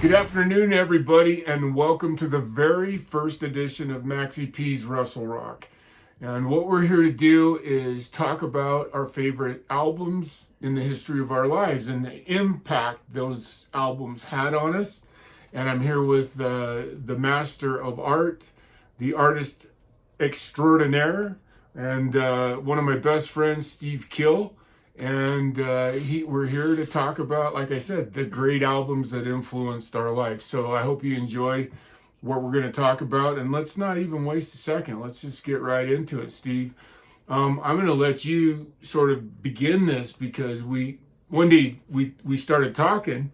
Good afternoon, everybody, and welcome to the very first edition of Maxx Payne's Wrestle Rock. And what we're here to do is talk about our favorite albums in the history of our lives and the impact those albums had on us. And I'm here with the master of art, the artist extraordinaire, and one of my best friends, Steve Keele. And we're here to talk about, like I said, the great albums that influenced our life. So I hope you enjoy what we're going to talk about. And let's not even waste a second. Let's just get right into it, Steve. I'm going to let you sort of begin this because one day we started talking,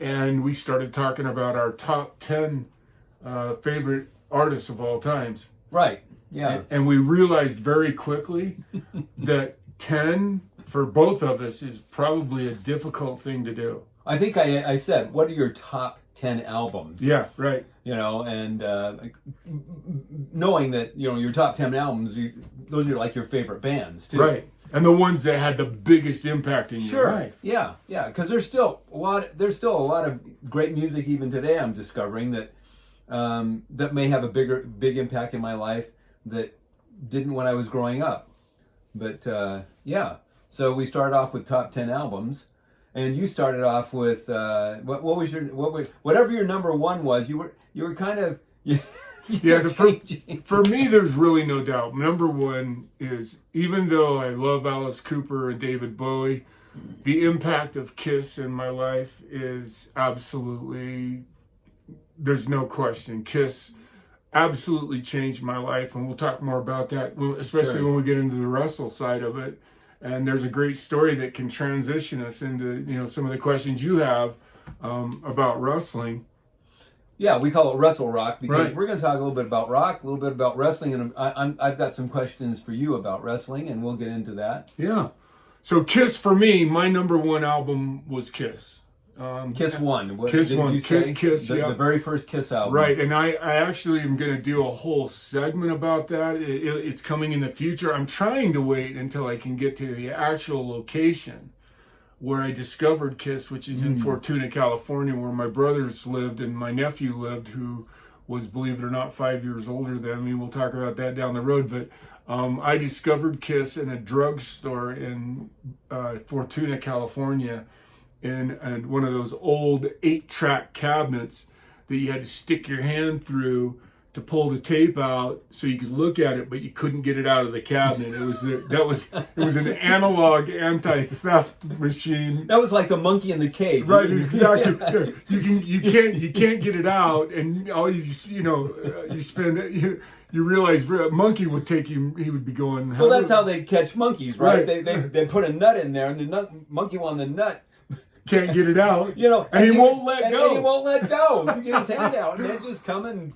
and we started talking about our top 10 favorite artists of all times. Right, yeah. And we realized very quickly that 10 for both of us is probably a difficult thing to do. I think I said, what are your top 10 albums? Yeah, right. You know, and knowing that, you know, your top 10 albums, those are like your favorite bands, too. Right. And the ones that had the biggest impact in your life. Yeah, because there's still a lot of great music even today I'm discovering that that may have a big impact in my life that didn't when I was growing up. But yeah. So we started off with top 10 albums, and you started off with whatever your number one was. You were kind of for me, there's really no doubt. Number one is, even though I love Alice Cooper and David Bowie, the impact of Kiss in my life is absolutely, there's no question. Kiss absolutely changed my life, and we'll talk more about that, especially when we get into the Wrestle side of it. And there's a great story that can transition us into, you know, some of the questions you have about wrestling. Yeah, we call it Wrestle Rock because we're going to talk a little bit about rock, a little bit about wrestling, and I've got some questions for you about wrestling, and we'll get into that. Yeah. So Kiss, for me, my number one album was Kiss. Kiss One. Kiss One. Kiss. The very first Kiss album. Right, and I actually am going to do a whole segment about that. It's coming in the future. I'm trying to wait until I can get to the actual location where I discovered Kiss, which is in Fortuna, California, where my brothers lived and my nephew lived, who was, believe it or not, 5 years older than me. We'll talk about that down the road. But I discovered Kiss in a drugstore in Fortuna, California, in one of those old 8-track cabinets that you had to stick your hand through to pull the tape out so you could look at it, but you couldn't get it out of the cabinet. It was an analog anti-theft machine. That was like the monkey in the cage. Right, exactly. You can't get it out, and all you just, you spend you realize a monkey would take you. He would be going. Well, that's how they catch monkeys, right? They put a nut in there, and the monkey on the nut can't get it out, and he won't let go. And he won't let go. You get his hand out, and then just come and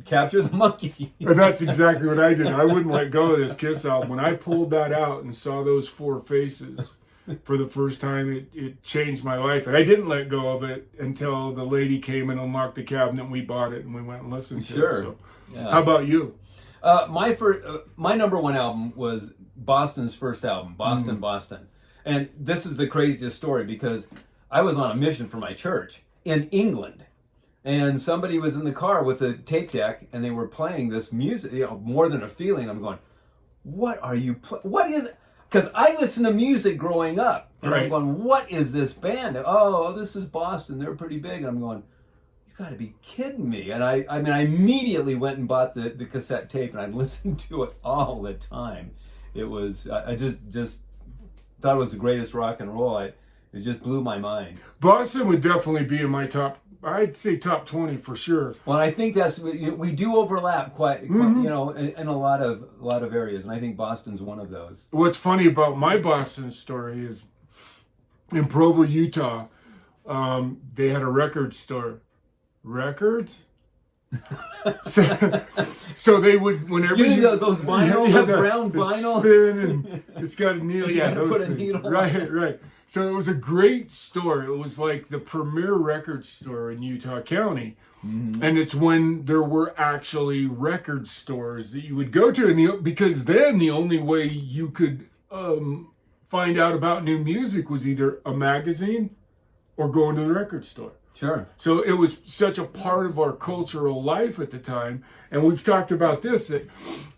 capture the monkey. And that's exactly what I did. I wouldn't let go of this Kiss album. When I pulled that out and saw those four faces for the first time, it changed my life. And I didn't let go of it until the lady came and unlocked the cabinet, and we bought it, and we went and listened to it. So, how about you? My number one album was Boston's first album, Boston. And this is the craziest story because I was on a mission for my church in England. And somebody was in the car with a tape deck, and they were playing this music, More Than a Feeling. I'm going, what are you what is it? Because I listened to music growing up. And I'm going, what is this band? Oh, this is Boston. They're pretty big. And I'm going, you got to be kidding me. And I immediately went and bought the cassette tape, and I listened to it all the time. It was, I just thought it was the greatest rock and roll. It just blew my mind. Boston would definitely be in my top, I'd say top 20 for sure. Well, I think we do overlap quite in a lot of areas, and I think Boston's one of those. What's funny about my Boston story is in Provo, Utah, they had a record store. Records? so they would, whenever those vinyl, those brown vinyl, spin and it's got a needle. Yeah, those put a needle. Right. So it was a great store. It was like the premier record store in Utah County. Mm-hmm. And it's when there were actually record stores that you would go to, because then the only way you could find out about new music was either a magazine or going to the record store. Sure. So it was such a part of our cultural life at the time. And we've talked about this, that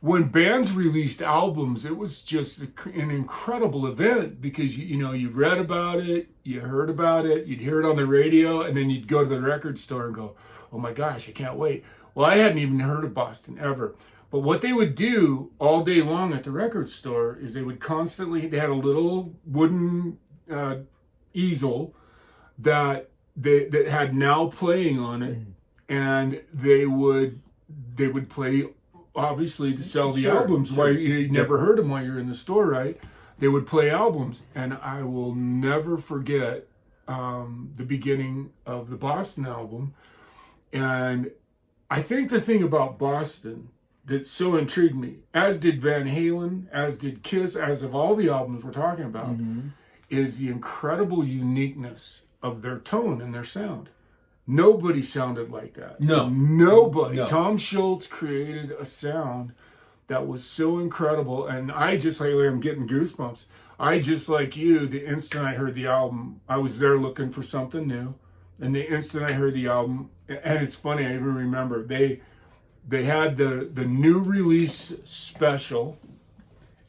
when bands released albums, it was just an incredible event because, you know, you read about it, you heard about it, you'd hear it on the radio, and then you'd go to the record store and go, oh my gosh, I can't wait. Well, I hadn't even heard of Boston ever. But what they would do all day long at the record store is they had a little wooden easel that had Now Playing on it, and they would play, obviously, to sell the albums. Why you never heard them while you're in the store, right? They would play albums, and I will never forget the beginning of the Boston album. And I think the thing about Boston that so intrigued me, as did Van Halen, as did Kiss, as of all the albums we're talking about, is the incredible uniqueness of their tone and their sound. Nobody sounded like that. No. Nobody. No. Tom Schultz created a sound that was so incredible, and I just lately I'm getting goosebumps. I just like you, the instant I heard the album, I was there looking for something new, and the instant I heard the album, and it's funny, I even remember they had the new release special.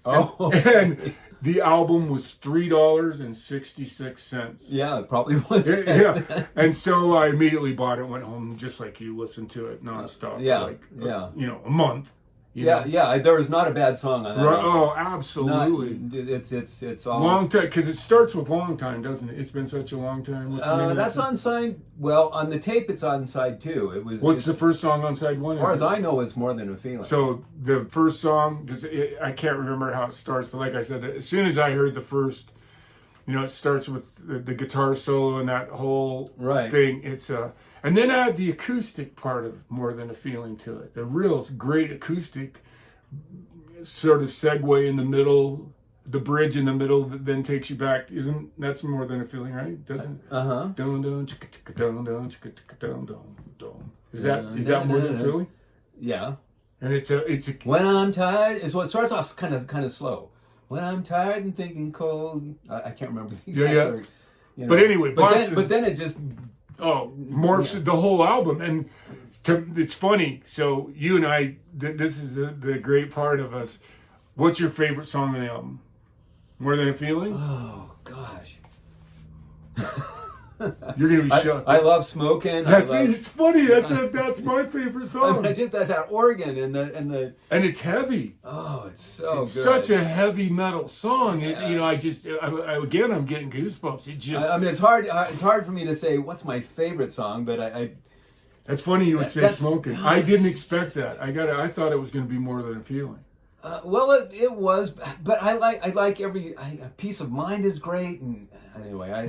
Oh. And the album was $3.66. Yeah, it probably was. Yeah. And so I immediately bought it, went home, just like you, listened to it nonstop. Yeah, for a month. Yeah. There was not a bad song on that. Right, oh, absolutely. It's all Long Time, because it starts with Long Time, doesn't it? It's been such a long time. What's the name of that's that song? on side. Well, on the tape, it's on side 2. What's the first song on side 1? As far as I know, it's More Than a Feeling. So the first song, because I can't remember how it starts, but like I said, as soon as I heard the first, it starts with the guitar solo and that whole thing. It's and then add the acoustic part of More Than a Feeling to it. The real great acoustic sort of segue in the middle, the bridge in the middle that then takes you back. That's More Than a Feeling, right? Doesn't Dun dun chicka chicka dun dun chicka chicka dun dun dun. Is that More Than a Feeling? Yeah. And it's a When I'm tired. It starts off kind of slow. When I'm tired and thinking cold. I can't remember the exact word. But anyway, but then it just morphs the whole album. And it's funny. So you and I, this is the great part of us. What's your favorite song on the album? More Than a Feeling? Oh gosh. You're gonna be shocked. I love Smoking. It's funny. That's my favorite song. I did that organ and the and it's heavy. Oh, it's so it's good. Such a heavy metal song. Yeah. I'm getting goosebumps. It just. I mean, it's hard. It's hard for me to say what's my favorite song, but I That's funny you would say Smoking. I didn't expect that. I thought it was going to be More Than a Feeling. Well, it was, but I like every Peace of Mind is great, and anyway.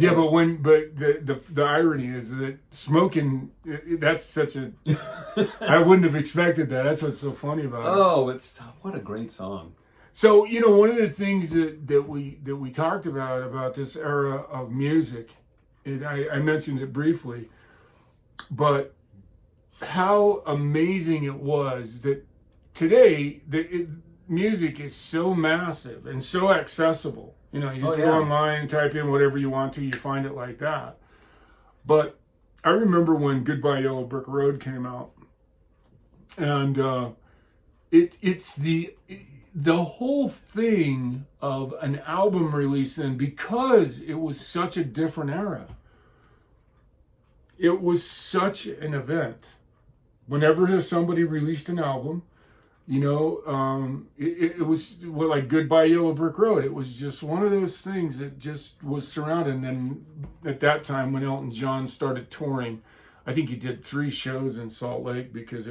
But the irony is that Smoking, that's such a. I wouldn't have expected that. That's what's so funny about it. Oh, what a great song. So one of the things that we talked about this era of music, and I mentioned it briefly, but how amazing it was that today music is so massive and so accessible. You just go online, type in whatever you want to, you find it like that. But I remember when Goodbye Yellow Brick Road came out, and it's the whole thing of an album release, and because it was such a different era, it was such an event. Whenever somebody released an album, it was like Goodbye Yellow Brick Road. It was just one of those things that just was surrounded. And then at that time, when Elton John started touring, I think he did 3 shows in Salt Lake because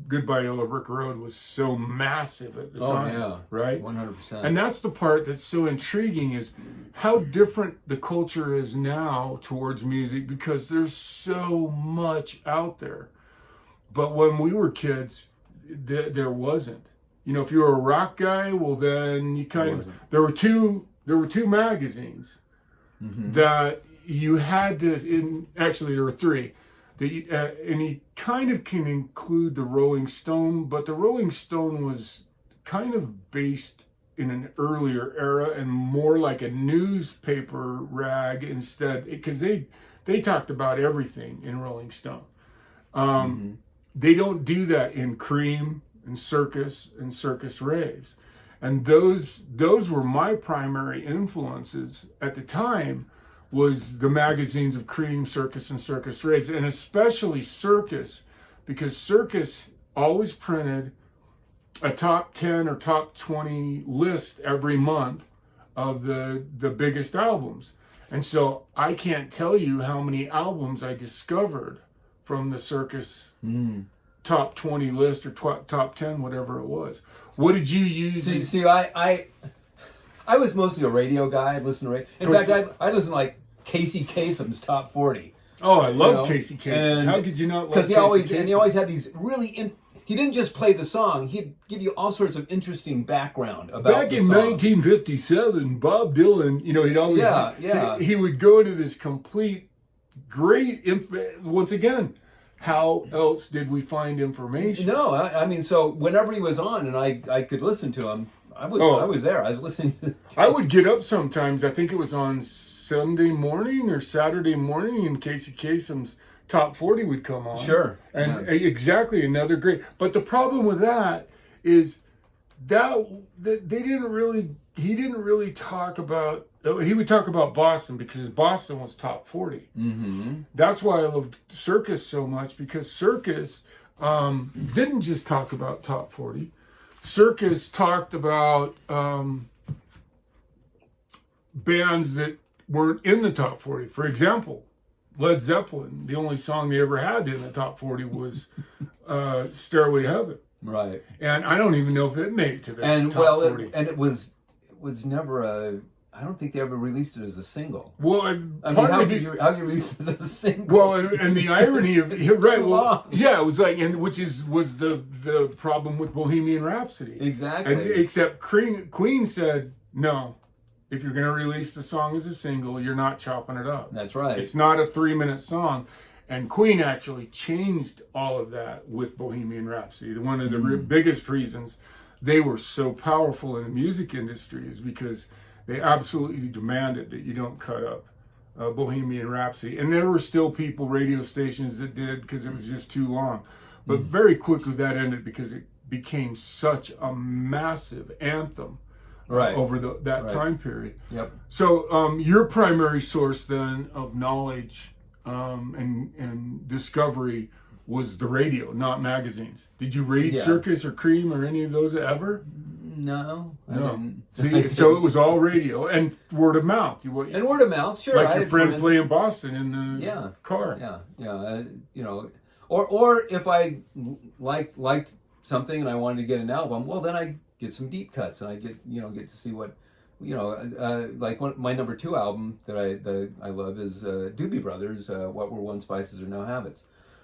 Goodbye Yellow Brick Road was so massive at the time. Oh, yeah. Right? 100%. And that's the part that's so intriguing is how different the culture is now towards music because there's so much out there. But when we were kids, there wasn't. If you were a rock guy, well, then you there were two magazines that you had to. Actually, there were 3. And you kind of can include the Rolling Stone, but the Rolling Stone was kind of based in an earlier era and more like a newspaper rag instead, because they they talked about everything in Rolling Stone. They don't do that in Cream and Circus Raves. And those were my primary influences at the time, was the magazines of Cream, Circus, and Circus Raves, and especially Circus, because Circus always printed a top 10 or top 20 list every month of the biggest albums. And so I can't tell you how many albums I discovered from the Circus top 20 list or top 10, whatever it was. What did you use? See, I was mostly a radio guy. I listened to radio. In fact, I listened to like Casey Kasem's top 40. Oh, I love Casey Kasem. How could you not love Casey Kasem? Because he always had these really... He didn't just play the song. He'd give you all sorts of interesting background about Back in 1957, Bob Dylan, he'd always... He would go into this complete, great... Once again, how else did we find information? No, I mean, so whenever he was on and I could listen to him, I was there. I was listening to I would get up sometimes. I think it was on Sunday morning or Saturday morning, and Casey Kasem's top 40 would come on. Sure. And exactly, another great. But the problem with that is that he didn't really talk about, he would talk about Boston because Boston was top 40. That's why I loved Circus so much, because Circus didn't just talk about top 40. Circus talked about bands that weren't in the top 40. For example, Led Zeppelin, the only song they ever had in the top 40 was Stairway to Heaven. Right. And I don't even know if it made it to the top 40. And it was never I don't think they ever released it as a single. Well, how do you release it as a single? Well, and the irony of right, long. Yeah, it was like, and was the problem with Bohemian Rhapsody. Exactly. And, except Queen said, no, if you're going to release the song as a single, you're not chopping it up. That's right. It's not a 3-minute song. And Queen actually changed all of that with Bohemian Rhapsody. One of the biggest reasons they were so powerful in the music industry is because they absolutely demanded that you don't cut up Bohemian Rhapsody. And there were still radio stations that did, because it was just too long. But very quickly that ended because it became such a massive anthem over that time period. Yep. So your primary source then of knowledge and discovery was the radio, not magazines. Did you read Circus or Cream or any of those ever? No. I didn't. See, so it was all radio and word of mouth. And word of mouth, sure. Like your friend playing Boston in the car. Yeah. Or if I liked something and I wanted to get an album, well, then I get some deep cuts and I get to see what, like my number 2 album that I love is Doobie Brothers, What Were Once Vices Are Now Habits.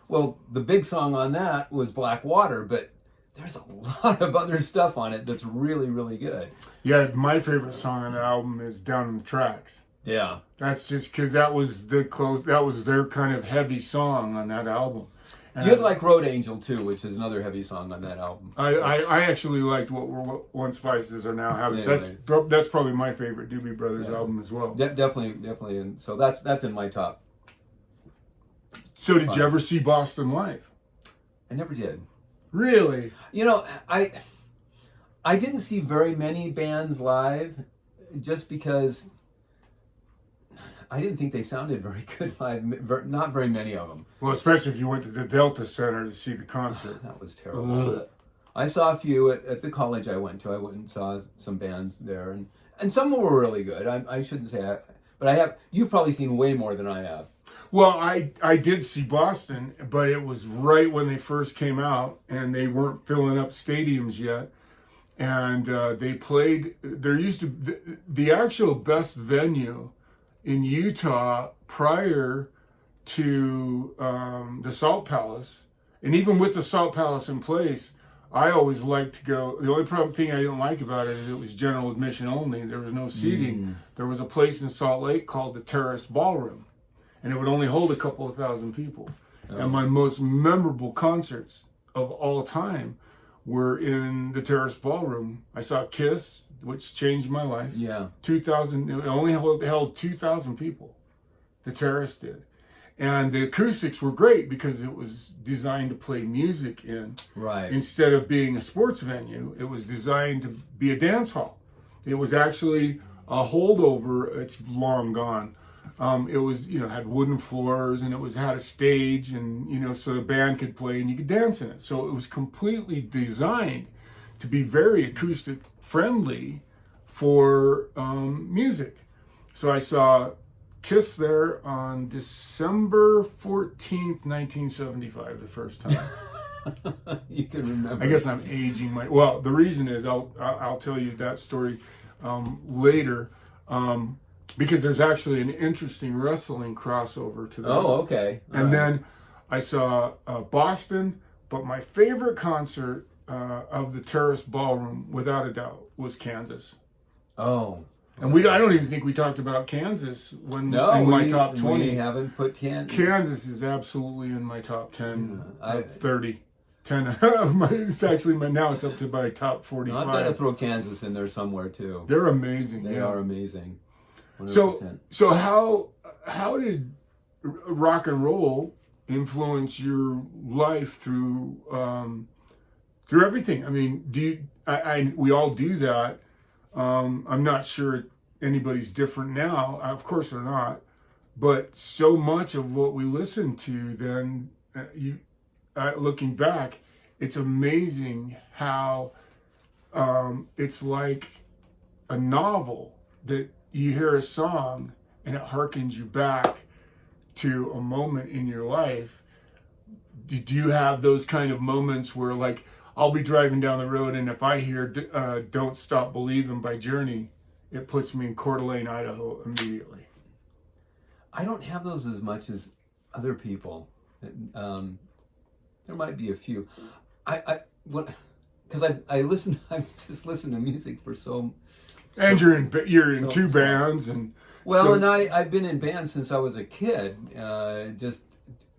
Well, the big song on that was Black Water, but there's a lot of other stuff on it that's really, really good. Yeah, my favorite song on the album is Down in the Tracks. Yeah. That's just because that was their kind of heavy song on that album. And you had like Road Angel too, which is another heavy song on that album. I actually liked What Were Once Vices Are Now Habits. Anyway. That's probably my favorite Doobie Brothers album as well. Definitely, and so that's in my top. So did you ever see Boston live? I never did. Really? I didn't see very many bands live, just because I didn't think they sounded very good live. Not very many of them. Well, especially if you went to the Delta Center to see the concert. That was terrible. I saw a few at the college I went to. I went and saw some bands there, and some were really good. I shouldn't say but you've probably seen way more than I have. Well, I did see Boston, but it was right when they first came out, and they weren't filling up stadiums yet. And they played, there used to, the actual best venue in Utah prior to the Salt Palace, and even with the Salt Palace in place, I always liked to go. The only thing I didn't like about it is it was general admission only. There was no seating. There was a place in Salt Lake called the Terrace Ballroom, and it would only hold a couple of thousand people. Oh. And my most memorable concerts of all time were in the Terrace Ballroom. I saw Kiss, which changed my life. Yeah. 2,000, it only held 2,000 people. The Terrace did. And the acoustics were great because it was designed to play music in. Right. Instead of being a sports venue, it was designed to be a dance hall. It was actually a holdover. It's long gone. It was, had wooden floors, and had a stage, and, so the band could play and you could dance in it. So it was completely designed to be very acoustic friendly for music. So I saw Kiss there on December 14th, 1975, the first time. You can remember. I guess I'm aging the reason is I'll tell you that story later, because there's actually an interesting wrestling crossover to that. Oh, okay. And then I saw Boston, but my favorite concert of the Terrace Ballroom, without a doubt, was Kansas. Oh. And I don't even think we talked about Kansas in my top 20. We haven't put Kansas. Kansas is absolutely in my top 10, 30. 10 of my, it's actually now it's up to my top 45. I've got to throw Kansas in there somewhere too. They're amazing. They are amazing. 100%. So how did rock and roll influence your life through everything? I mean, we all do that. I'm not sure anybody's different now. Of course they're not. But so much of what we listen to then, looking back, it's amazing how it's like a novel that you hear a song and it harkens you back to a moment in your life. Do you have those kind of moments where, like, I'll be driving down the road, and if I hear Don't Stop Believin' by Journey, it puts me in Coeur d'Alene, Idaho immediately? I don't have those as much as other people. There might be a few. Because I've just listened to music for so. And you're in two bands, and and I've been in bands since I was a kid, just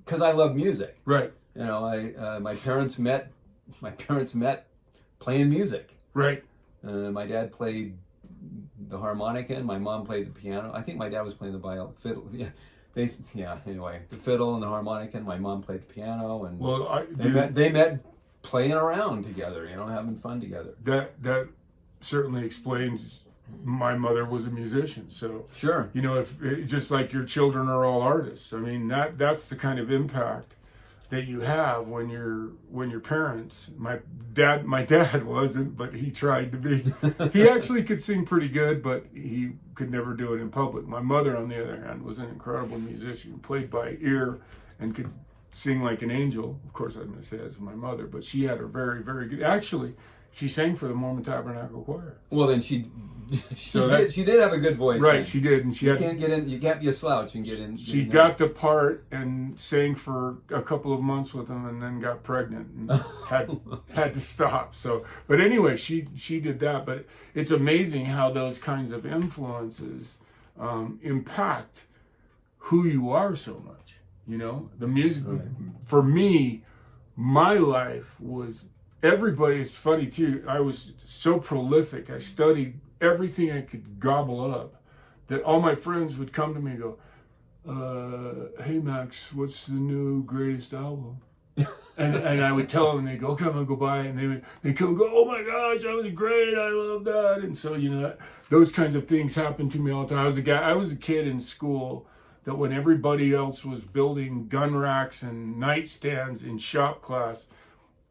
because I love music. Right. My parents met playing music. Right. My dad played the harmonica, and my mom played the piano. I think my dad was playing the fiddle. Yeah. Anyway, the fiddle and the harmonica, and my mom played the piano, and they met playing around together, having fun together. That certainly explains. My mother was a musician, so sure. If just like your children are all artists. I mean, that's the kind of impact that you have when your parents. My dad wasn't, but he tried to be. He actually could sing pretty good, but he could never do it in public. My mother, on the other hand, was an incredible musician, played by ear, and could sing like an angel. Of course, I'm going to say that's my mother, but she had a very, very good. Actually, she sang for the Mormon Tabernacle Choir. Well, then she did have a good voice. Right, then. she did, and you can't get in. You can't be a slouch and get in. She got the part and sang for a couple of months with him, and then got pregnant and had to stop. So, but anyway, she did that. But it's amazing how those kinds of influences impact who you are so much. The music. Right. For me, my life was. It's funny too. I was so prolific. I studied everything I could gobble up, that all my friends would come to me and go, "Hey Max, what's the new greatest album?" and I would tell them, and they go, "Okay, I'm gonna go buy it." And they come and go, "Oh my gosh, that was great! I love that." And so those kinds of things happened to me all the time. I was a kid in school that when everybody else was building gun racks and nightstands in shop class.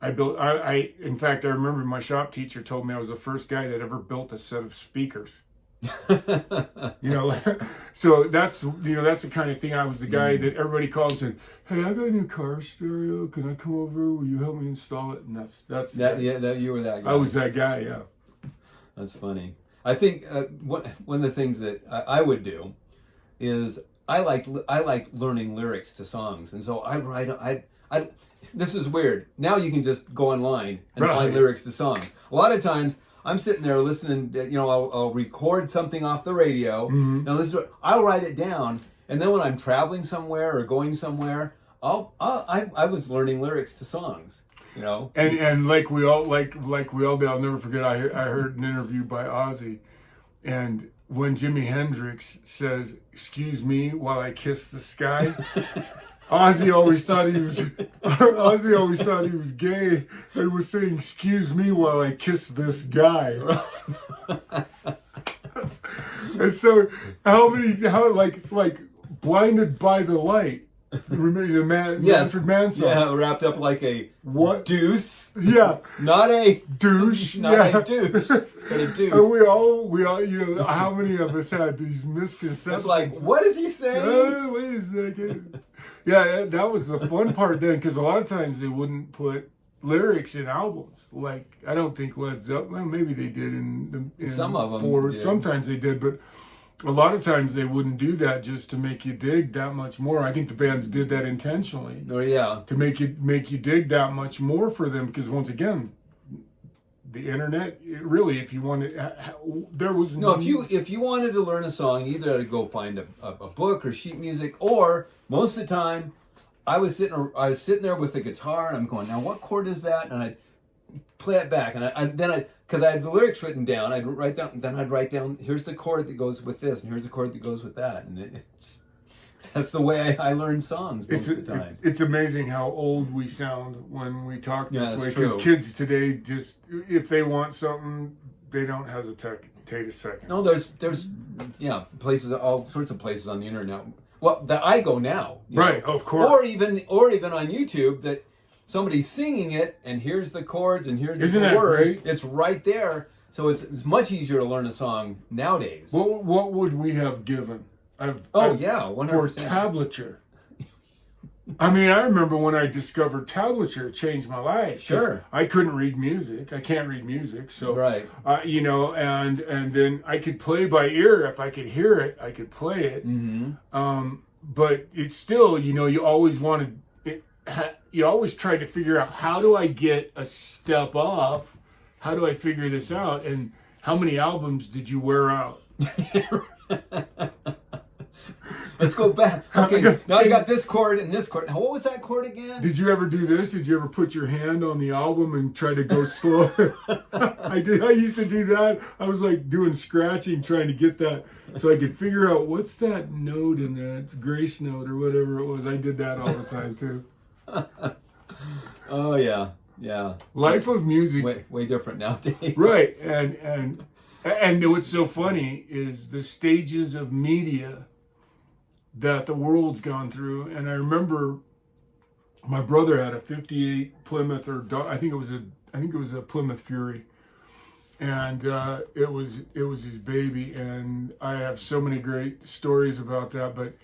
In fact, I remember my shop teacher told me I was the first guy that ever built a set of speakers. So that's the kind of thing. I was the guy that everybody called and said, "Hey, I got a new car stereo. Can I come over? Will you help me install it?" And that's you were that guy. I was that guy. Yeah. That's funny. I think one of the things that I would do is I like learning lyrics to songs, and so I this is weird. Now you can just go online and find lyrics to songs. A lot of times I'm sitting there listening. I'll record something off the radio. Mm-hmm. Now I'll write it down, and then when I'm traveling somewhere or going somewhere, I was learning lyrics to songs. And like we all did. I'll never forget. I heard an interview by Ozzy, and when Jimi Hendrix says, "Excuse me while I kiss the sky," Ozzy always thought he was gay and was saying, "Excuse me while I kiss this guy." And so, how like Blinded by the Light. Remember the man, Yes. Manfred Mann song? Yeah, wrapped up like a What? deuce. Yeah. Not a Douche. Not a douche, but a deuce. And we all, how many of us had these misconceptions? That's like, what is he saying? Wait a second. Yeah, that was the fun part then, because a lot of times they wouldn't put lyrics in albums. Like, I don't think Led Zeppelin, well, maybe they did in Some of them did. Sometimes they did, but a lot of times they wouldn't do that just to make you dig that much more. I think the bands did that intentionally. Oh yeah. To make you dig that much more for them, because once again, the internet, really, if you wanted, there was No, if you wanted to learn a song, you either had to go find a book or sheet music, or most of the time, I was sitting there with the guitar and I'm going, now what chord is that? And I'd play it back, and because I had the lyrics written down, I'd write down, here's the chord that goes with this, and here's the chord that goes with that, and that's the way I learn songs most of the time. It's amazing how old we sound when we talk this way, because true. kids today, just if they want something, they don't hesitate a second. No, there's places, all sorts of places on the internet. Well, that I go now, right? know, of course. or even on YouTube that somebody's singing it, and here's the chords, and here's Isn't the that words. great? It's right there, so it's much easier to learn a song nowadays. What would we have given? Yeah, 100%. For tablature. I mean, I remember when I discovered tablature, it changed my life. Sure. I couldn't read music. I can't read music. So, right. And then I could play by ear. If I could hear it, I could play it. Mm-hmm. But it's still, you always wanted it. You always tried to figure out, how do I get a step up? How do I figure this out? And how many albums did you wear out? Let's go back. Okay, now I got this chord and this chord. Now, what was that chord again? Did you ever do this? Did you ever put your hand on the album and try to go slow? I did. I used to do that. I was like doing scratching, trying to get that, so I could figure out what's that note in that grace note or whatever it was. I did that all the time too. Oh yeah. Life of music, way different nowadays. right? And what's so funny is the stages of media that the world's gone through. And I remember my brother had a '58 Plymouth, I think it was a Plymouth Fury, and it was his baby. And I have so many great stories about that. But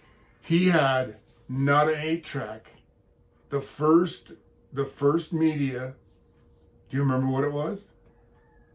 he had not an 8-track. The first media. Do you remember what it was?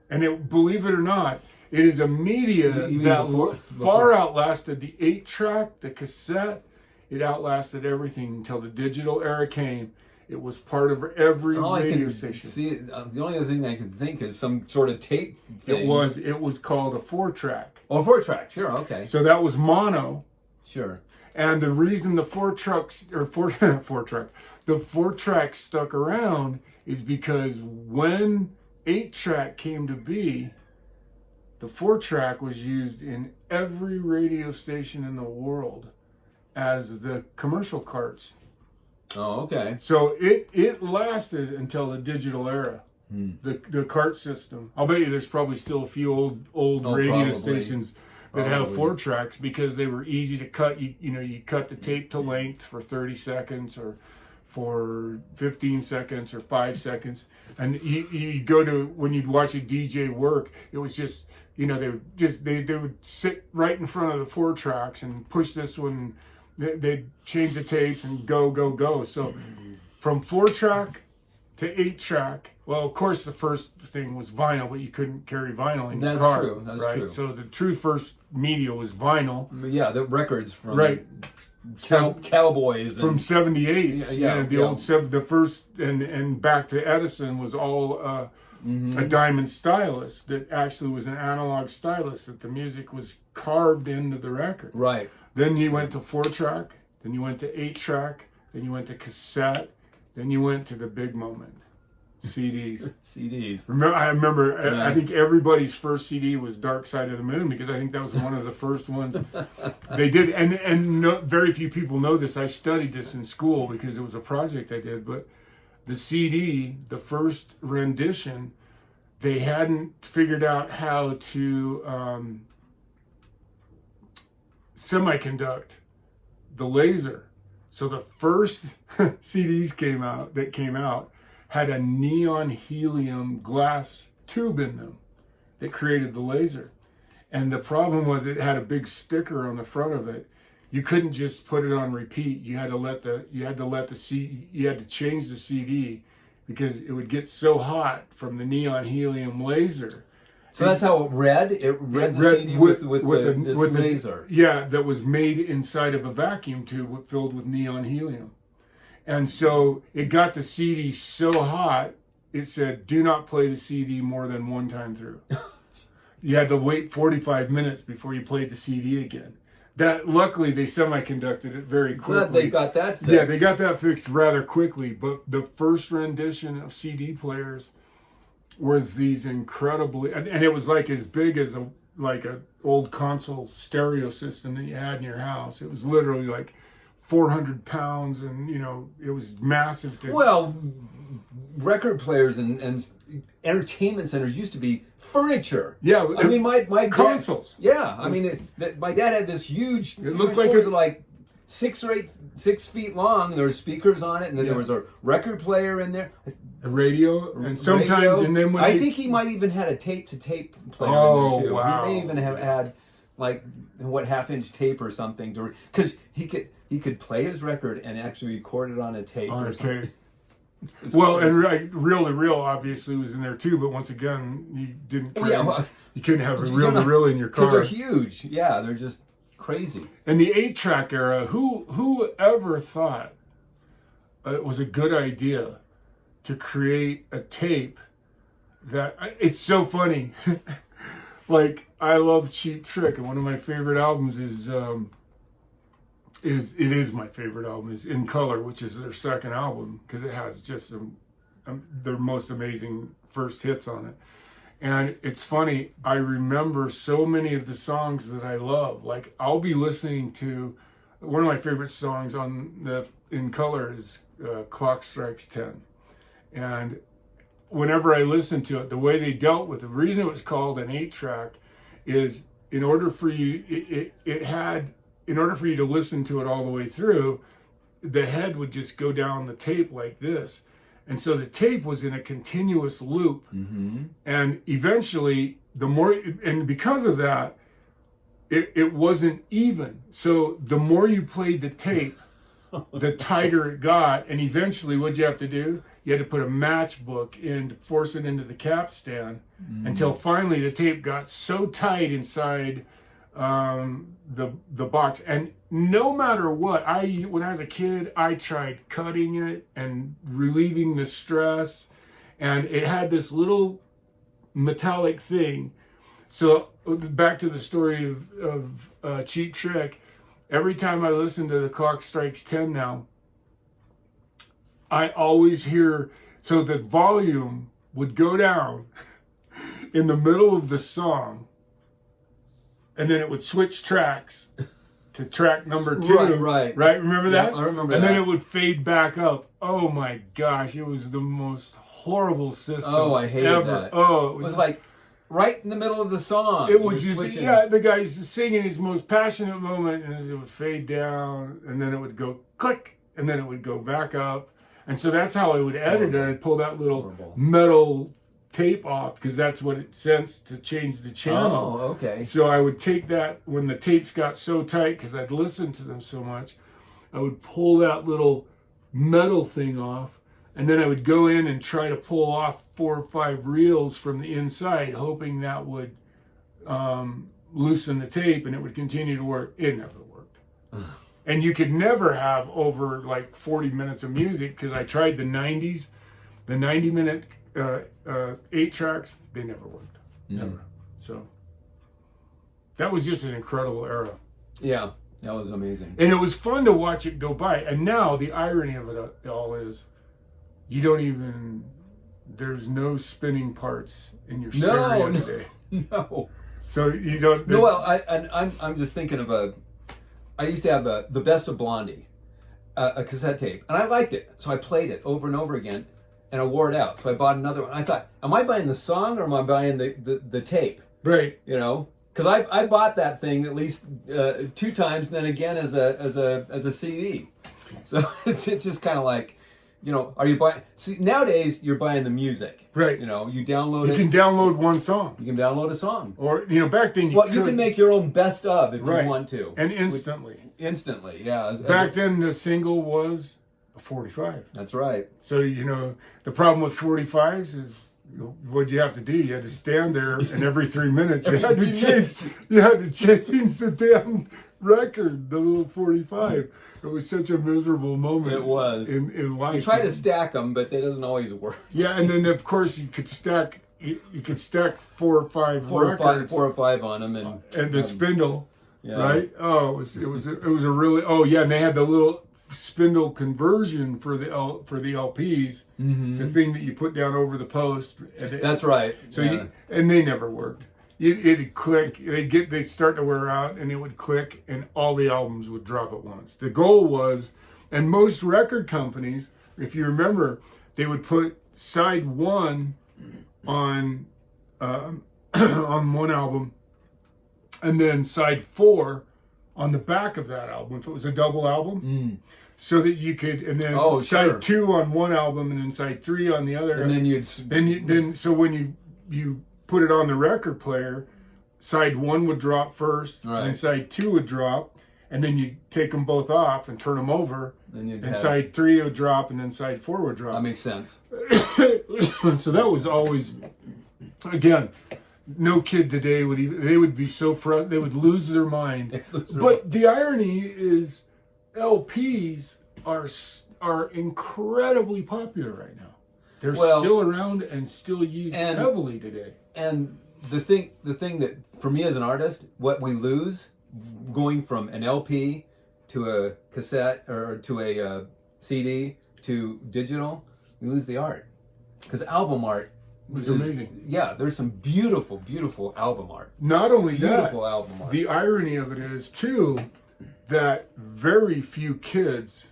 And believe it or not, it is a media that far outlasted the 8-track, the cassette. It outlasted everything until the digital era came. It was part of every radio station. See, the only other thing I can think is some sort of tape thing. It was called a 4-track. Oh, 4-track, sure, okay. So that was mono. Sure. And the reason the 4-track stuck around is because when 8-track came to be, the 4-track was used in every radio station in the world as the commercial carts. Oh, okay. So it lasted until the digital era, the cart system. I'll bet you there's probably still a few old radio stations that have 4-tracks, because they were easy to cut. You cut the tape to length for 30 seconds or for 15 seconds or 5 seconds. And you go to, when you'd watch a DJ work, it was just, they would sit right in front of the 4-tracks and push this one. They'd change the tapes and go. So from 4-track to 8-track, well, of course, the first thing was vinyl, but you couldn't carry vinyl in your car. That's right? true. So the true first media was vinyl. Yeah, the records from Cowboys. From 78. The first, and back to Edison was all a diamond stylus that actually was an analog stylus, that the music was carved into the record. Right. Then you went to 4-track, then you went to 8-track, then you went to cassette, then you went to the big moment. CDs. CDs. I remember. I think everybody's first CD was Dark Side of the Moon, because I think that was one of the first ones they did. And no, very few people know this. I studied this in school because it was a project I did. But the CD, the first rendition, they hadn't figured out how to semiconduct the laser. So the first CDs that came out had a neon helium glass tube in them that created the laser. And the problem was it had a big sticker on the front of it. You couldn't just put it on repeat. You had to change the CD because it would get so hot from the neon helium laser. So that's how it read? It read the CD with this laser. Yeah, that was made inside of a vacuum tube filled with neon helium. And so it got the CD so hot, it said, do not play the CD more than one time through. You had to wait 45 minutes before you played the CD again. That luckily they semiconducted it very quickly. Glad they got that fixed. Yeah, they got that fixed rather quickly. But the first rendition of CD players was these incredibly, and it was like as big as a old console stereo system that you had in your house. It was literally like 400 pounds, and it was massive. Well, record players and entertainment centers used to be furniture. Yeah, I mean my consoles. Dad, yeah, I mean my dad had this huge. It looked like it was like 6 feet long. There were speakers on it, and then there was a record player in there, a radio, and sometimes, and then when I think he might even had a tape-to-tape player in there too. Wow. He may even have had like half-inch tape or something because he could play his record and actually record it on a tape. Well, crazy. And reel to reel obviously was in there too, but once again, you didn't. You couldn't have a reel to reel in your car because they're huge. Yeah, they're just crazy. In the 8-track era, who ever thought it was a good idea to create a tape that? It's so funny. Like, I love Cheap Trick, and one of my favorite albums is my favorite album is In Color, which is their second album, because it has just their most amazing first hits on it. And it's funny, I remember so many of the songs that I love. Like, I'll be listening to one of my favorite songs on In Color is Clock Strikes 10. And whenever I listen to it, the way they dealt with it, the reason it was called an 8-track is in order for you to listen to it all the way through, the head would just go down the tape like this. And so the tape was in a continuous loop. Mm-hmm. And eventually, because of that, it wasn't even. So the more you played the tape, the tighter it got. And eventually, what'd you have to do? You had to put a matchbook in to force it into the capstan until finally the tape got so tight inside the box. And no matter what, when I was a kid, I tried cutting it and relieving the stress, and it had this little metallic thing. So back to the story of Cheap Trick, every time I listen to The Clock Strikes 10 now, I always hear, so the volume would go down in the middle of the song, and then it would switch tracks to track number 2. Right? Remember that? Yeah, I remember and that. Then it would fade back up. Oh my gosh, it was the most horrible system. Oh, I hated ever. that. Oh, it was like right in the middle of the song. It would just, the guy's singing his most passionate moment, and it would fade down, and then it would go click, and then it would go back up. And so that's how I would edit it. I'd pull that little metal tape off, because that's what it sensed to change the channel. Oh, okay. So I would take that when the tapes got so tight, because I'd listened to them so much, I would pull that little metal thing off, and then I would go in and try to pull off 4 or 5 reels from the inside, hoping that would loosen the tape and it would continue to work. It never worked. And you could never have over like 40 minutes of music, because I tried the 90s, the 90-minute 8 tracks, they never worked. Never. So that was just an incredible era. Yeah, that was amazing. And it was fun to watch it go by. And now the irony of it all is you don't even there's no spinning parts in your stereo today. No. So you don't. No, well, I'm just thinking of I used to have the Best of Blondie, a cassette tape, and I liked it, so I played it over and over again, and I wore it out. So I bought another one. I thought, am I buying the song or am I buying the tape? Right. You know, because I bought that thing at least 2 times, and then again as a CD. So it's just kind of like, you know, are you buying? See, nowadays you're buying the music. Right. You know, you download You it. can download one song. You can download a song. Or, you know, back then you can make your own best of if Right. you want to. And instantly. Instantly, yeah. Back then the single was a 45. That's right. So, you know, the problem with 45s is, what'd you have to do? You had to stand there, and every 3 minutes you had to change. You had to change the damn record, the little 45. It was such a miserable moment. It was in life. You try to stack them, but that doesn't always work. Yeah, and then of course you could stack. You could stack 4 or 5 records, 4 or 5 on them, and the spindle, yeah. right? Oh, it was a really. Oh yeah, and they had the little spindle conversion for the LPs, the thing that you put down over the post. That's right. So yeah. And they never worked. It'd click. They'd start to wear out, and it would click, and all the albums would drop at once. The goal was, and most record companies, if you remember, they would put side 1 on on one album, and then side 4 on the back of that album if it was a double album, so that you could, and then side 2 on one album, and then side 3 on the other, and then so when you put it on the record player, side 1 would drop first, right. and side 2 would drop, and then you take them both off and turn them over, and side 3 would drop, and then side 4 would drop. That makes sense. So that was always, again, no kid today they would be so frustrated, they would lose their mind. But the irony is, LPs are incredibly popular right now. They're still around and still used heavily today. And the thing that for me as an artist, what we lose going from an LP to a cassette or to a CD to digital, we lose the art, because album art was amazing. Yeah, there's some beautiful, beautiful album art. Not only beautiful album art. The irony of it is too that very few kids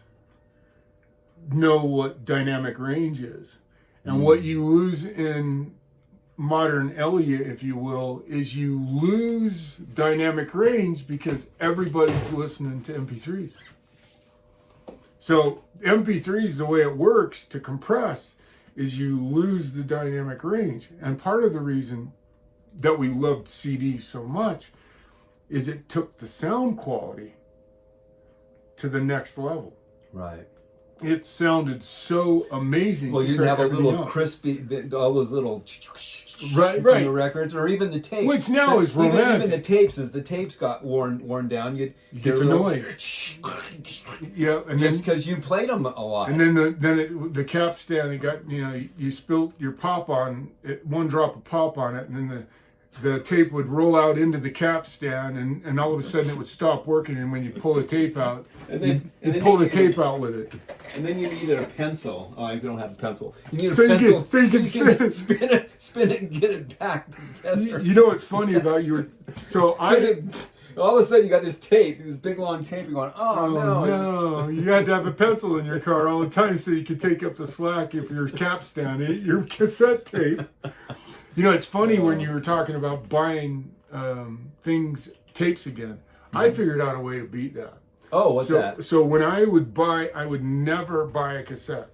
know what dynamic range is. And what you lose in modern Elia, if you will, is you lose dynamic range because everybody's listening to MP3s. So MP3s, the way it works to compress, is you lose the dynamic range. And part of the reason that we loved CDs so much is it took the sound quality to the next level. Right. It sounded so amazing. Well, you didn't have a little crispy, all those little right. The records, or even the tapes. Which now is romantic. Even the tapes, as the tapes got worn down, you get the noise. Yeah, and then because you played them a lot. And then the cap stand, it got, you know, you spilt your pop on it, 1 drop of pop on it, and then the tape would roll out into the cap stand, and all of a sudden it would stop working, and when you pull the tape out, you pull the tape out with it. And then you needed a pencil. Oh, you don't have a pencil. You need a pencil. So you can spin it and get it back together. You know what's funny about you? So all of a sudden you got this tape, this big long tape. You're going, oh no! You had to have a pencil in your car all the time so you could take up the slack if your cap stand ate your cassette tape. You know, it's funny when you were talking about buying tapes again. I figured out a way to beat that. Oh, what's that? So when I would never buy a cassette.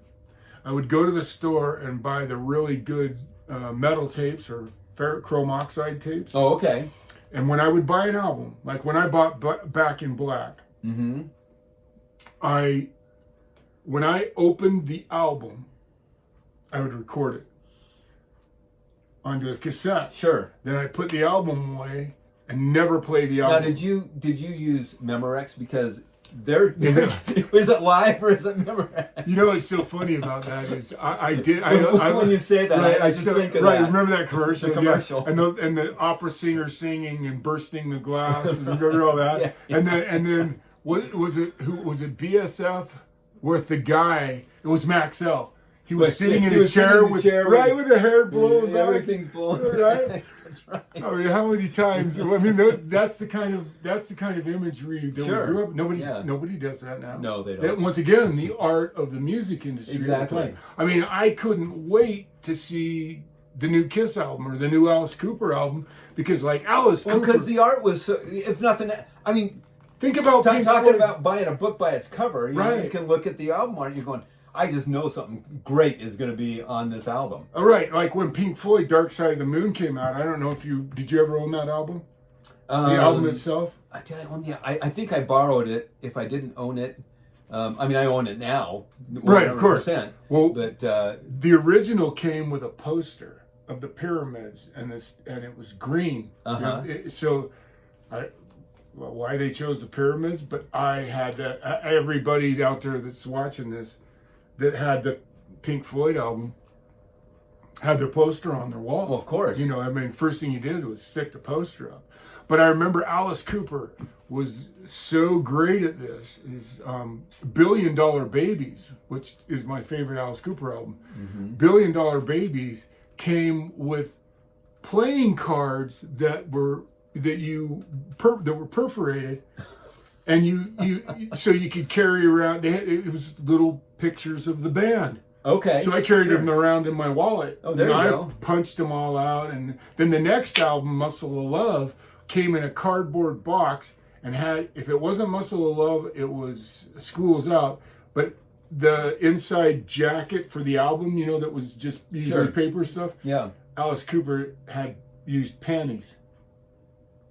I would go to the store and buy the really good metal tapes or ferrochrome oxide tapes. Oh, okay. And when I would buy an album, like when I bought Back in Black, when I opened the album, I would record it onto a cassette. Sure. Then I put the album away and never play the album. Now, did you use Memorex? Because is it live or is it Memorex? You know what's so funny about that is I when you say that, right, I just think of that. Remember that commercial? The commercial. Yeah. And the opera singer singing and bursting the glass. And remember all that? Yeah. And then what was it? Who was it? BSF with the guy. It was Maxell. he was sitting in He a was sitting chair in the with chair right with the hair blowing back. Everything's blowing Right? back. That's right. I mean, how many times? I mean, that's the kind of imagery that Sure. we grew up. Yeah. Nobody does that now. No, they don't. That, once again, the art of the music industry. Exactly. At the time. I mean, I couldn't wait to see the new Kiss album or the new Alice Cooper album because, like, Alice Well, Cooper. because the art was, so, if nothing, I mean, think about Pink talking Floyd. about buying a book by its cover. You know, Right. you can look at the album art and you're going, I just know something great is going to be on this album. All right, like when Pink Floyd Dark Side of the Moon came out. I don't know if did you ever own that album? The album itself? Did I own the? I think I borrowed it. If I didn't own it, I mean I own it now. Right, of course. Well, but the original came with a poster of the pyramids, and it was green. Uh-huh. Why they chose the pyramids, but I had that. Everybody out there that's watching this that had the Pink Floyd album had their poster on their wall. Well, of course. You know, I mean, first thing you did was stick the poster up. But I remember Alice Cooper was so great at this. Is $1 Billion Babies, which is my favorite Alice Cooper album. Mm-hmm. $1 Billion Babies came with playing cards that were perforated, and so you could carry around. It was little pictures of the band. Okay. So I carried them around in my wallet. Oh, there you go. I punched them all out, and then the next album, Muscle of Love, came in a cardboard box and had, if it wasn't Muscle of Love, it was School's Out. But the inside jacket for the album, you know, that was just usually paper stuff. Yeah. Alice Cooper had used panties.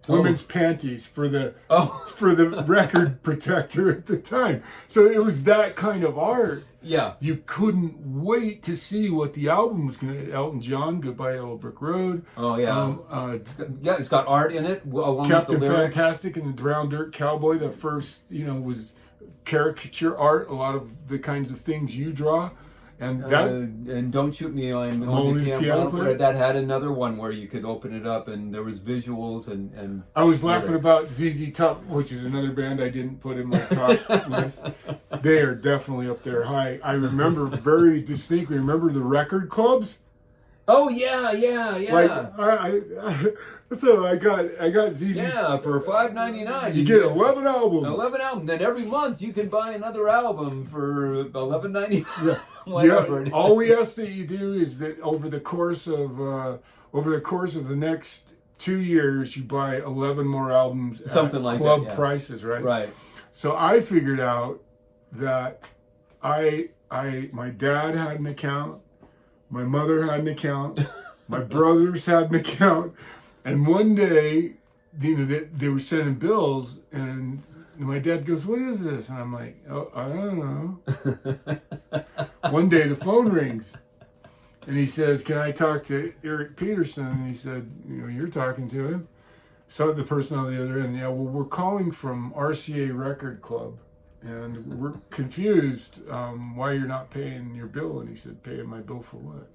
Women's panties for the record protector at the time. So it was that kind of art. Yeah. You couldn't wait to see what the album was going to. Elton John, Goodbye Yellow Brick Road. Oh yeah. It's got art in it along Captain with the lyrics. Fantastic and the Drowned Dirt Cowboy. The first, was caricature art. A lot of the kinds of things you draw. And that and Don't Shoot Me, I'm Only the the Piano Piano Player. Player. That had another one where you could open it up and there was visuals and I was laughing lyrics. about ZZ Top, which is another band I didn't put in my top list. They are definitely up there high. I remember very distinctly. Remember the record clubs? Oh yeah. Like so I got ZZ. Yeah, for $5.99 You get 11 albums. 11 albums. Then every month you can buy another album for $11.99. Yeah. Whatever. Yeah, all we ask that you do is that over the course of the next 2 years, you buy 11 more albums Something at like club that, yeah. prices, right? Right. So I figured out that my dad had an account, my mother had an account, my brothers had an account, and one day, they were sending bills, and my dad goes, "What is this?" And I'm like, "Oh, I don't know." One day the phone rings, and he says, "Can I talk to Eric Peterson?" And he said, "You're talking to him." So the person on the other end, "Yeah, well, we're calling from RCA Record Club, and we're confused why you're not paying your bill." And he said, "Paying my bill for what?"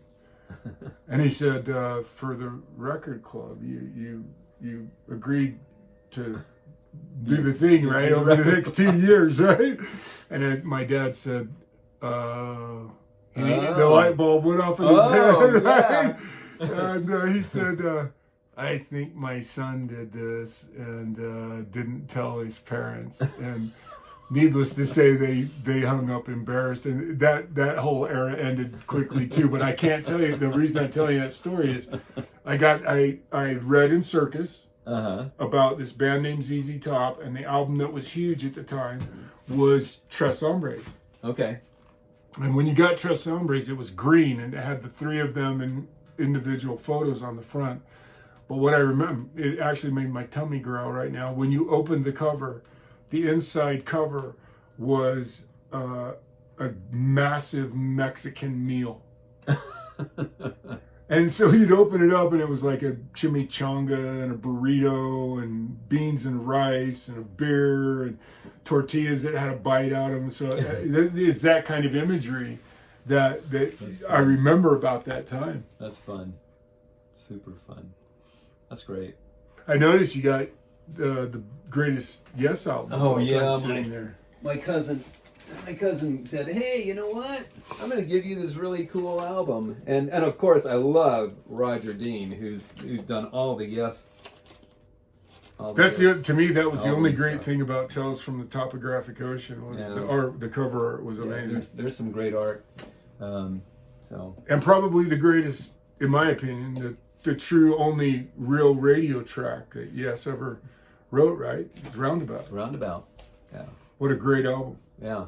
And he said, "For the record club, you agreed to do the thing, right, over the next 2 years, right?" And then my dad said, the light bulb went off in his head, right? And he said, "I think my son did this and didn't tell his parents." And needless to say, they hung up embarrassed, and that whole era ended quickly too. But I can't tell you, the reason I'm telling you that story is I read in Circus about this band named ZZ Top, and the album that was huge at the time was Tres Hombres. Okay. And when you got Tres Hombres, it was green, and it had the three of them in individual photos on the front. But what I remember, it actually made my tummy growl right now. When you opened the cover, the inside cover was a massive Mexican meal. And so you'd open it up and it was like a chimichanga and a burrito and beans and rice and a beer and tortillas that had a bite out of them. So it's that kind of imagery that I remember about that time. That's fun. Super fun. That's great. I noticed you got the greatest Yes album. Oh yeah, sitting there. My cousin my cousin said, "Hey, you know what? I'm going to give you this really cool album." And of course, I love Roger Dean, who's done all the Yes. To me, that was the only great stuff. thing about Tales from the Topographic Ocean was the cover art was amazing. There's some great art. So and probably the greatest, in my opinion, the true only real radio track that Yes ever wrote. Right, Roundabout. Yeah. What a great album. Yeah,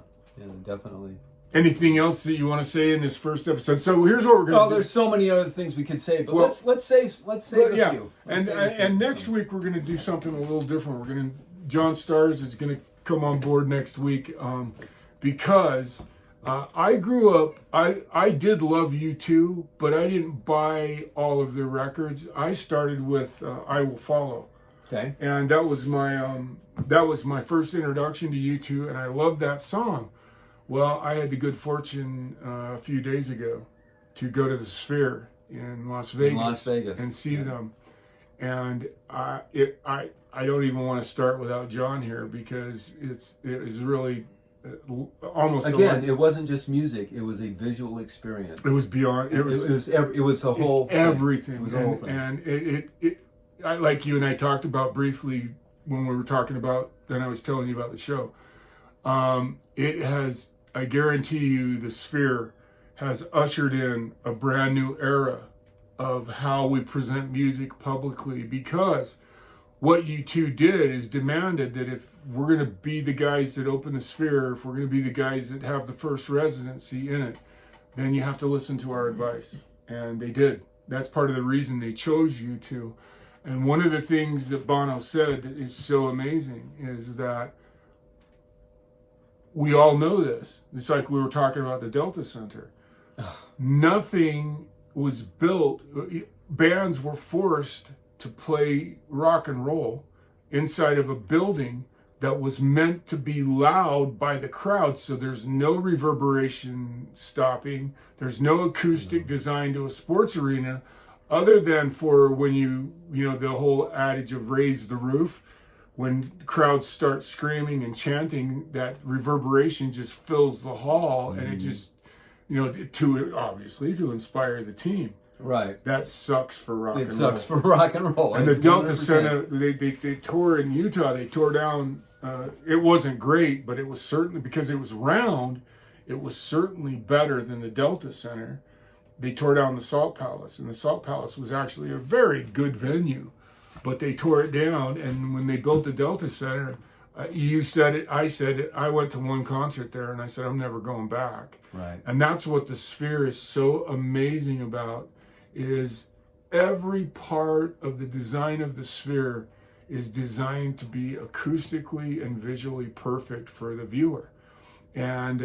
definitely. Anything else that you want to say in this first episode? So here's what we're going to do. There's so many other things we could say, but let's save a few. And next week we're going to do something a little different. John Stars is going to come on board next week because I grew up. I did love U2, but I didn't buy all of their records. I started with I Will Follow. Okay. And that was my first introduction to U2, and I loved that song. Well, I had the good fortune a few days ago to go to the Sphere in Las Vegas and see them. And I don't even want to start without John here because it was really almost again. It wasn't just music; it was a visual experience. It was beyond. It was the whole everything. It was the whole thing. And I, like you and I talked about briefly when we were talking about, then I was telling you about the show. It has, I guarantee you, the Sphere has ushered in a brand new era of how we present music publicly, because what U2 did is demanded that if we're going to be the guys that open the Sphere, if we're going to be the guys that have the first residency in it, then you have to listen to our advice. And they did. That's part of the reason they chose U2. And one of the things that Bono said that is so amazing is that we all know this. It's like we were talking about the Delta Center. Nothing was built. Bands were forced to play rock and roll inside of a building that was meant to be loud by the crowd. So there's no reverberation stopping. There's no acoustic design to a sports arena, other than for when you know, the whole adage of raise the roof. When crowds start screaming and chanting, that reverberation just fills the hall, and it just, to inspire the team. Right. That sucks for rock and roll. It sucks for rock and roll. And the Delta Center, they tore in Utah. They tore down. It wasn't great, but it was certainly, because it was round, it was certainly better than the Delta Center. They tore down the Salt Palace, and the Salt Palace was actually a very good venue, but they tore it down. And when they built the Delta Center, you said it, I said it, I went to one concert there, and I said, I'm never going back. Right. And that's what the Sphere is so amazing about, is every part of the design of the Sphere is designed to be acoustically and visually perfect for the viewer. And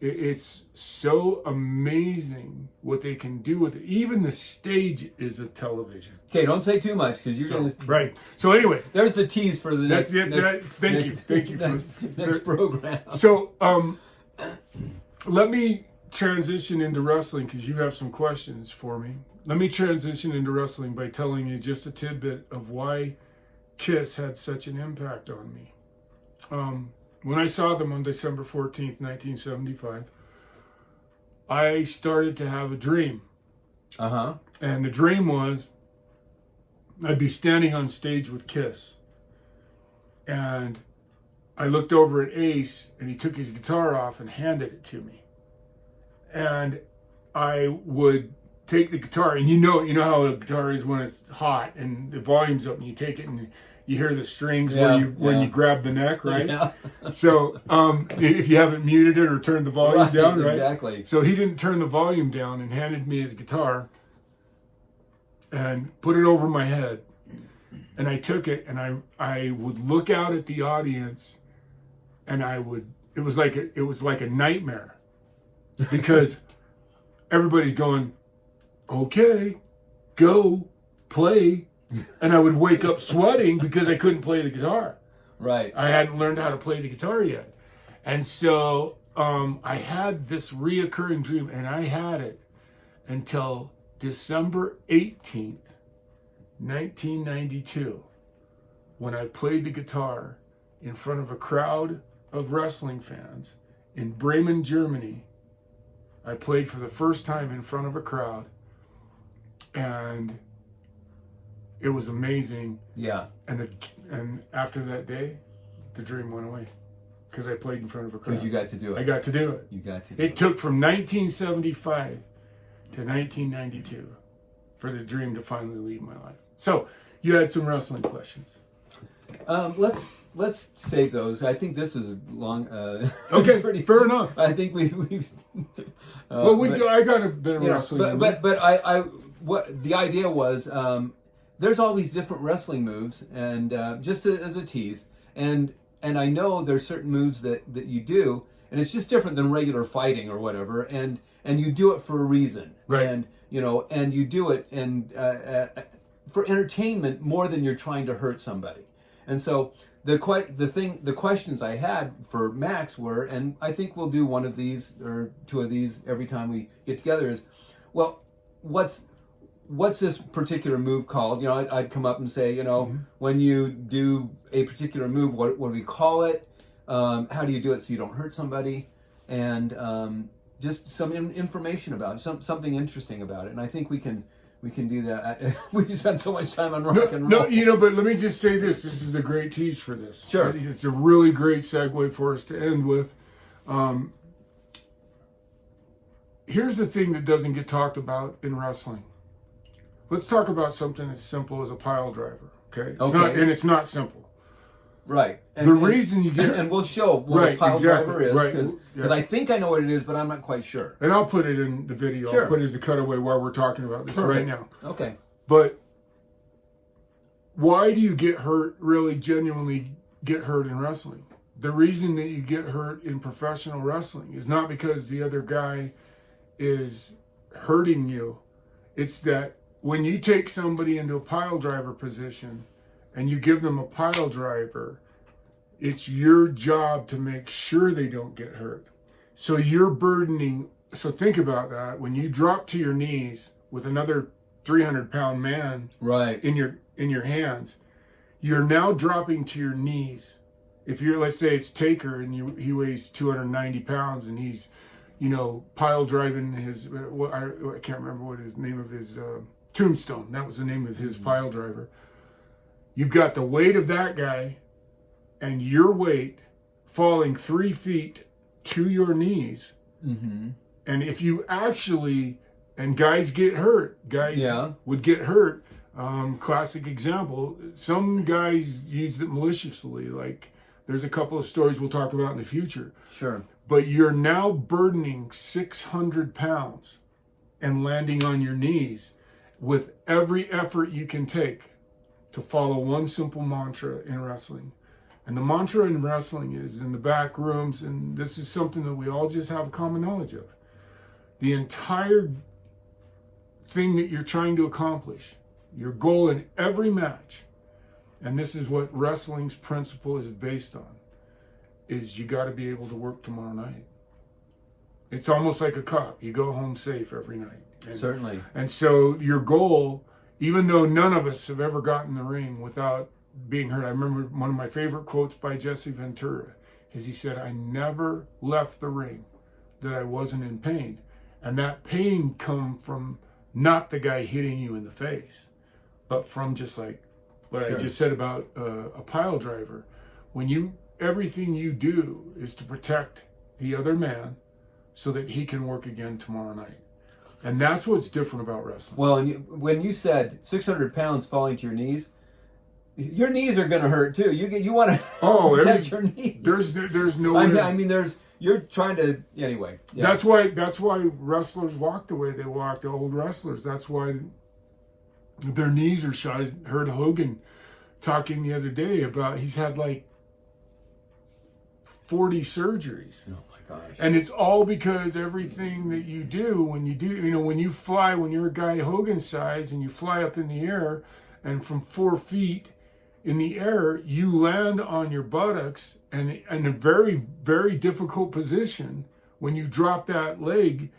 it's so amazing what they can do with it. Even the stage is a television. Okay, don't say too much, because you're going to... Right. So anyway. There's the tease for the next... Thank you. Next program. So let me transition into wrestling, because you have some questions for me. Let me transition into wrestling by telling you just a tidbit of why Kiss had such an impact on me. When I saw them on December 14th, 1975, I started to have a dream. Uh-huh. And the dream was I'd be standing on stage with Kiss. And I looked over at Ace, and he took his guitar off and handed it to me. And I would take the guitar, and you know how a guitar is when it's hot and the volume's up, and you take it and you hear the strings when you grab the neck, right? Yeah. So if you haven't muted it or turned the volume down, right? Exactly. So he didn't turn the volume down and handed me his guitar and put it over my head. And I took it, and I would look out at the audience, and it was like a nightmare, because everybody's going, okay, go play. And I would wake up sweating because I couldn't play the guitar. Right. I hadn't learned how to play the guitar yet. And so I had this reoccurring dream, and I had it until December 18th, 1992, when I played the guitar in front of a crowd of wrestling fans in Bremen, Germany. I played for the first time in front of a crowd, and it was amazing. Yeah. And after that day, the dream went away because I played in front of a crowd. Because you got to do it. I got to do it. You got to do It took from 1975 to 1992 for the dream to finally leave my life. So you had some wrestling questions. Let's save those. I think this is long. Okay, pretty fair enough. I think we've. I got a bit of wrestling. But I what the idea was. There's all these different wrestling moves, and just as a tease, and I know there's certain moves that you do, and it's just different than regular fighting or whatever, and you do it for a reason, right? And and you do it and for entertainment more than you're trying to hurt somebody, and so. The questions I had for Max were, and I think we'll do one of these or two of these every time we get together, is, well, what's this particular move called? I'd come up and say, when you do a particular move, what do we call it? How do you do it so you don't hurt somebody? And just some information about it, something interesting about it. And I think we can do that. We spent so much time on rock and roll. No, but let me just say this. This is a great tease for this. Sure. It's a really great segue for us to end with. Here's the thing that doesn't get talked about in wrestling. Let's talk about something as simple as a pile driver, okay? It's not simple. Right. The reason you get... And we'll show what a pile driver is, because I think I know what it is, but I'm not quite sure. And I'll put it in the video. Sure. I'll put it as a cutaway while we're talking about this right now. Okay. But why do you get hurt, really genuinely get hurt in wrestling? The reason that you get hurt in professional wrestling is not because the other guy is hurting you. It's that when you take somebody into a pile driver position and you give them a pile driver, it's your job to make sure they don't get hurt. So you're burdening. So think about that. When you drop to your knees with another 300-pound man right in your hands, you're now dropping to your knees. If you're, let's say it's Taker and he weighs 290 pounds and he's, pile driving his, I can't remember what his name of his, Tombstone. That was the name of his pile driver. You've got the weight of that guy and your weight falling 3 feet to your knees. Mm-hmm. And if you actually, and guys get hurt, would get hurt. Classic example, some guys used it maliciously. Like there's a couple of stories we'll talk about in the future. Sure. But you're now burdening 600 pounds and landing on your knees with every effort you can take to follow one simple mantra in wrestling. And the mantra in wrestling is in the back rooms, and this is something that we all just have common knowledge of. The entire thing that you're trying to accomplish, your goal in every match, and this is what wrestling's principle is based on, is you got to be able to work tomorrow night. It's almost like a cop. You go home safe every night. Certainly. And so your goal, even though none of us have ever gotten in the ring without being hurt. I remember one of my favorite quotes by Jesse Ventura is he said, "I never left the ring that I wasn't in pain." And that pain come from not the guy hitting you in the face, but from just like what I just said about a pile driver. When everything you do is to protect the other man so that he can work again tomorrow night. And that's what's different about wrestling. Well, and when you said 600 pounds falling to your knees are going to hurt too. You want to protect your knees. There's no. I mean, you're trying to anyway. Yeah. That's why wrestlers walk the way they walk. The old wrestlers. That's why their knees are shot. I heard Hogan talking the other day about he's had like 40 surgeries. Oh my gosh. And it's all because everything that you do, when you fly, when you're a guy Hogan's size and you fly up in the air and from 4 feet in the air, you land on your buttocks and in a very, very difficult position. When you drop that leg,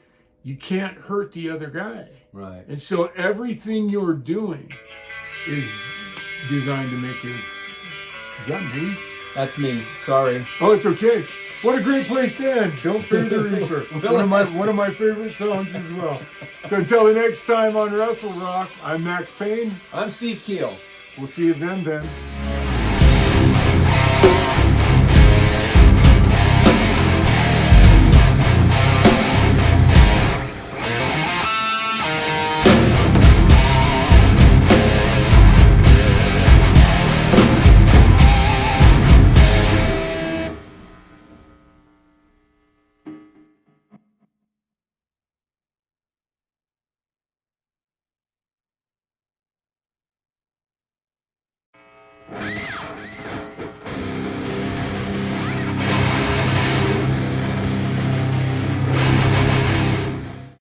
you can't hurt the other guy. Right. And so everything you're doing is designed to make you... Is that me? That's me. Sorry. Oh, it's okay. What a great place to end. Don't fear the reaper. One of my favorite songs as well. So until the next time on Wrestle Rock, I'm Maxx Payne. I'm Steve Keele. We'll see you then.